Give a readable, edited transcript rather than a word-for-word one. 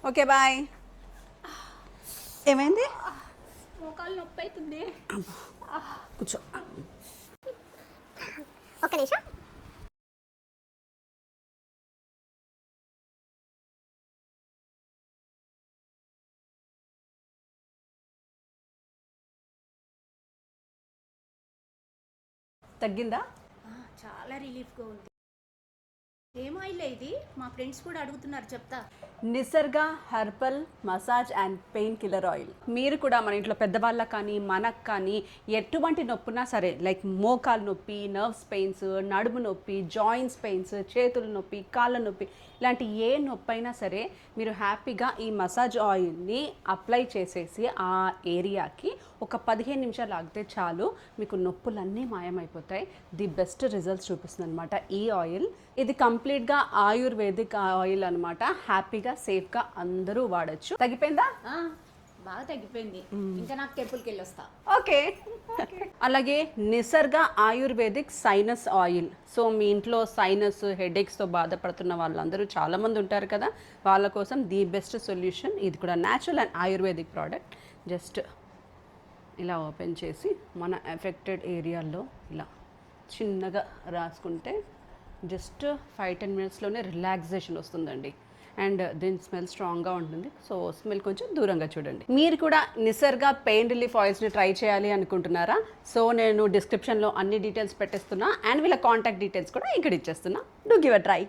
Okay bye. ఏమైంది? మోకాలు నొప్పి అవుతుంది. కూర్చో. ఒక్క నిమిషం. తగ్గిందా? చాలా రిలీఫ్గా ఉంది. ఏం ఆయిల్ ఇది? మా ఫ్రెండ్స్ కూడా అడుగుతున్నారు, చెప్తా. Nisarga herbal massage and pain killer oil. మీరు కూడా మన ఇంట్లో పెద్దవాళ్ళకి కానీ మనకు కానీ ఎటువంటి నొప్పున్నా సరే, లైక్ మోకాలు నొప్పి, నర్వ్స్ పెయిన్స్, నడుము నొప్పి, జాయింట్స్ పెయిన్స్, చేతుల నొప్పి, కాళ్ళ నొప్పి, ఇలాంటి ఏ నొప్పి అయినా సరే మీరు హ్యాపీగా ఈ మసాజ్ ఆయిల్ని అప్లై చేసేసి ఆ ఏరియాకి ఒక 15 నిమిషాలు ఆగితే చాలు, మీకు నొప్పులన్నీ మాయమైపోతాయి. ది బెస్ట్ రిజల్ట్స్ చూపిస్తుంది అనమాట ఈ ఆయిల్. ఇది కంప్లీట్గా ఆయుర్వేదిక్ ఆయిల్ అనమాట. హ్యాపీగా సేఫ్గా అందరూ వాడచ్చు. తగ్గిపోయిందా? బాగా తగ్గిపోయింది. ఇంకా నాకు టెంపుల్కి వెళ్ళి వస్తా. ఓకే. అలాగే Nisarga ayurvedic sinus oil. So మీ ఇంట్లో సైనస్ హెడేక్స్తో బాధపడుతున్న వాళ్ళందరూ చాలామంది ఉంటారు కదా, వాళ్ళ కోసం ది బెస్ట్ సొల్యూషన్. ఇది కూడా natural and ayurvedic product. Just ఇలా ఓపెన్ చేసి మన ఎఫెక్టెడ్ ఏరియాల్లో ఇలా చిన్నగా రాసుకుంటే జస్ట్ 5-10 మినిట్స్లోనే రిలాక్సేషన్ వస్తుందండి. అండ్ దీని స్మెల్ స్ట్రాంగ్గా ఉంటుంది. సో స్మెల్ కొంచెం దూరంగా చూడండి. మీరు కూడా నిసర్గా పెయిన్ రిలీఫ్ ఆయిల్స్ని ట్రై చేయాలి అనుకుంటున్నారా? సో నేను డిస్క్రిప్షన్లో అన్ని డీటెయిల్స్ పెట్టేస్తున్నా అండ్ వీళ్ళ కాంటాక్ట్ డీటెయిల్స్ కూడా ఇక్కడ ఇచ్చేస్తున్నా. Do give a try.